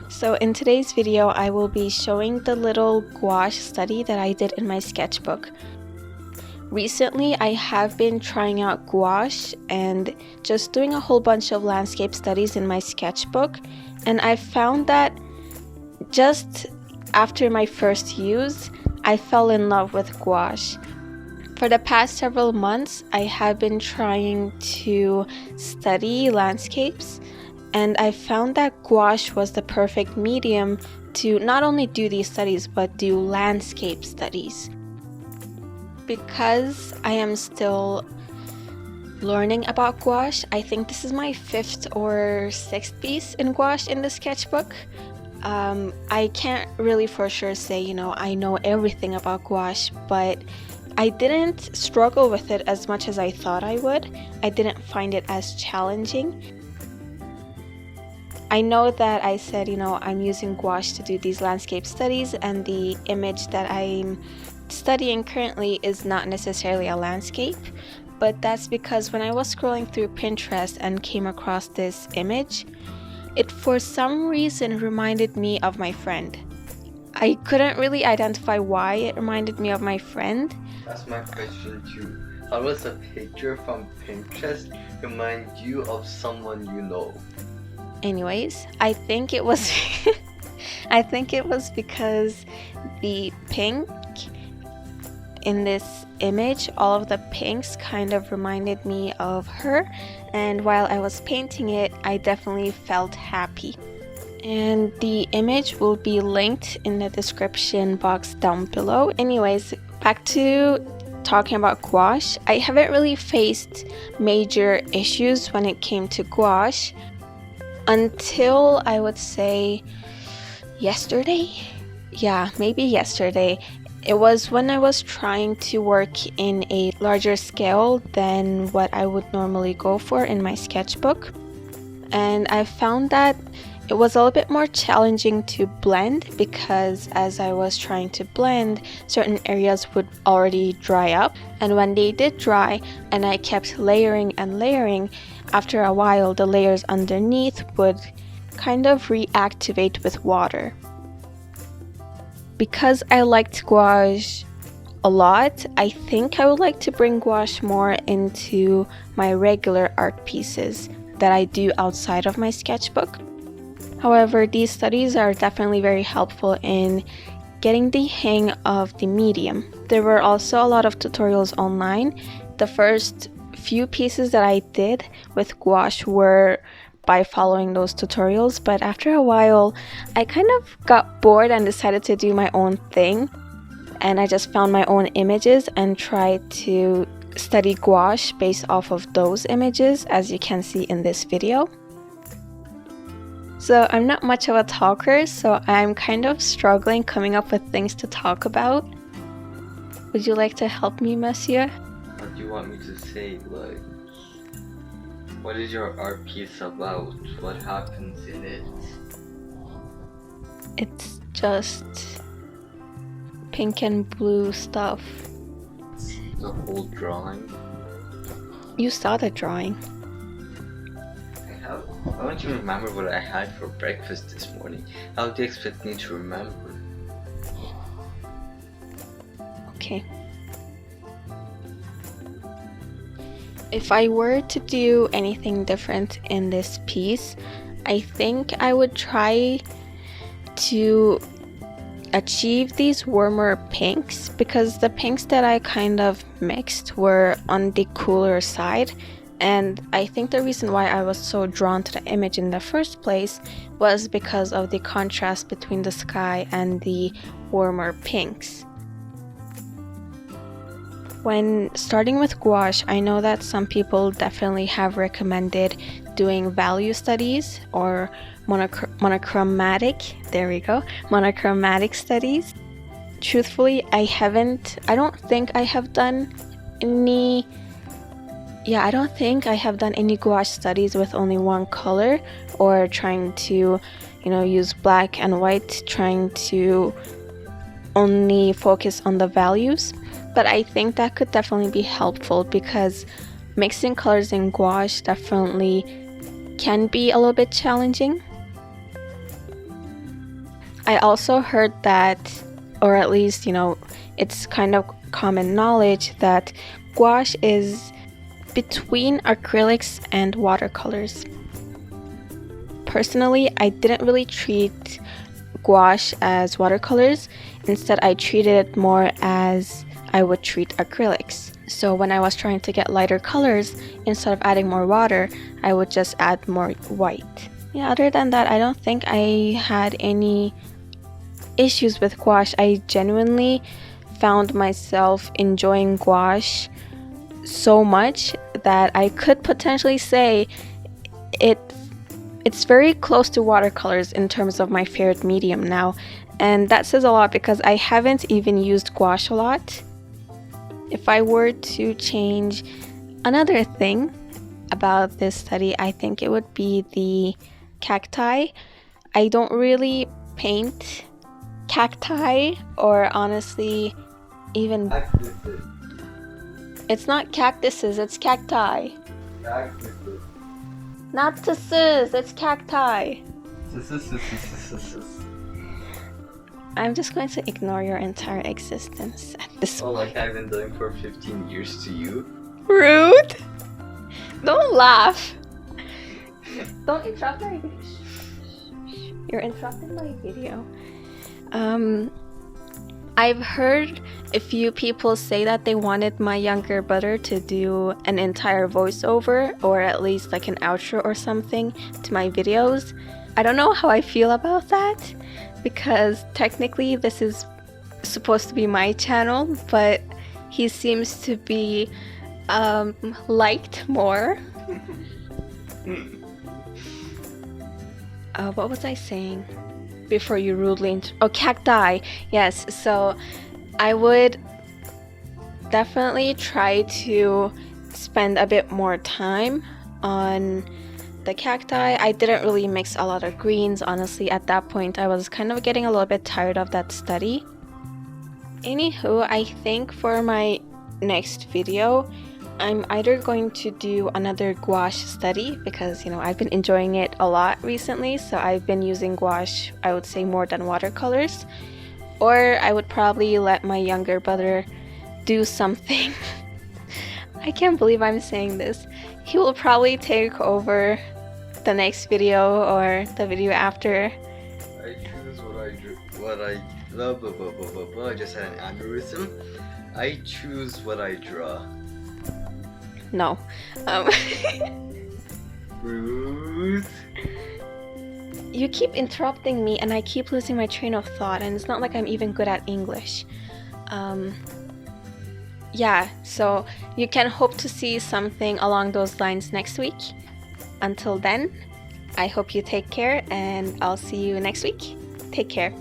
So in today's video, I will be showing the little gouache study that I did in my sketchbook. Recently, I have been trying out gouache and just doing a whole bunch of landscape studies in my sketchbook, and I found that just after my first use, I fell in love with gouache. For the past several months, I have been trying to study landscapes, and I found that gouache was the perfect medium to not only do these studies but do landscape studies. Because I am still learning about gouache, I think this is my 5th or 6th piece in gouache in the sketchbook. I can't really for sure say, I know everything about gouache, but I didn't struggle with it as much as I thought I would. I didn't find it as challenging. I know that I said, I'm using gouache to do these landscape studies, and the image that I'm studying currently is not necessarily a landscape, but that's because when I was scrolling through Pinterest and came across this image, it for some reason reminded me of my friend. I couldn't really identify why it reminded me of my friend. That's my question too. How does a picture from Pinterest remind you of someone you know? Anyways, I think it was because the pink in this image, all of the pinks kind of reminded me of her, and while I was painting it, I definitely felt happy. And the image will be linked in the description box down below. Anyways, back to talking about gouache. I haven't really faced major issues when it came to gouache until I would say yesterday. Yeah, maybe yesterday. It was when I was trying to work in a larger scale than what I would normally go for in my sketchbook. And I found that it was a little bit more challenging to blend because as I was trying to blend, certain areas would already dry up. And when they did dry and I kept layering and layering, after a while the layers underneath would kind of reactivate with water. Because I liked gouache a lot, I think I would like to bring gouache more into my regular art pieces that I do outside of my sketchbook. However, these studies are definitely very helpful in getting the hang of the medium. There were also a lot of tutorials online. The first few pieces that I did with gouache were by following those tutorials, but after a while I kind of got bored and decided to do my own thing, and I just found my own images and tried to study gouache based off of those images, as you can see in this video. So I'm not much of a talker, so I'm kind of struggling coming up with things to talk about. Would you like to help me, monsieur? What do you want me to say? Like, what is your art piece about? What happens in it? It's just pink and blue stuff. The whole drawing? You saw the drawing. I don't even remember what I had for breakfast this morning. How do you expect me to remember? Okay. If I were to do anything different in this piece, I think I would try to achieve these warmer pinks, because the pinks that I kind of mixed were on the cooler side. And I think the reason why I was so drawn to the image in the first place was because of the contrast between the sky and the warmer pinks. When starting with gouache, I know that some people definitely have recommended doing value studies or monochromatic studies. Truthfully, I don't think I have done any gouache studies with only one color, or trying to, use black and white, trying to only focus on the values. But I think that could definitely be helpful, because mixing colors in gouache definitely can be a little bit challenging. I also heard that, or at least, it's kind of common knowledge that gouache is between acrylics and watercolors. Personally, I didn't really treat gouache as watercolors. Instead, I treated it more as I would treat acrylics. So when I was trying to get lighter colors, instead of adding more water, I would just add more white. Yeah, other than that, I don't think I had any issues with gouache. I genuinely found myself enjoying gouache so much that I could potentially say it's very close to watercolors in terms of my favorite medium now. And that says a lot because I haven't even used gouache a lot. If I were to change another thing about this study, I think it would be the cacti. I don't really paint cacti, or honestly even Cactuses. it's not cactuses, it's cacti. Cactuses. Not tusses, it's cacti. I'm just going to ignore your entire existence at this Oh, point. like I've been doing for 15 years to you? Rude! Don't laugh! Don't interrupt my video. You're interrupting my video. I've heard a few people say that they wanted my younger brother to do an entire voiceover, or at least like an outro or something to my videos. I don't know how I feel about that, because technically this is supposed to be my channel, but he seems to be liked more. What was I saying before you rudely cacti. Yes, so I would definitely try to spend a bit more time on the cacti. I didn't really mix a lot of greens, honestly. At that point, I was kind of getting a little bit tired of that study. Anywho, I think for my next video, I'm either going to do another gouache study because, I've been enjoying it a lot recently, so I've been using gouache, I would say, more than watercolors. Or I would probably let my younger brother do something. I can't believe I'm saying this. He will probably take over the next video or the video after. I choose what I blah blah blah blah blah blah. I just had an aneurysm. I choose what I draw. No. Ruth. You keep interrupting me and I keep losing my train of thought, and it's not like I'm even good at English. Yeah, so you can hope to see something along those lines next week. Until then, I hope you take care, and I'll see you next week. Take care.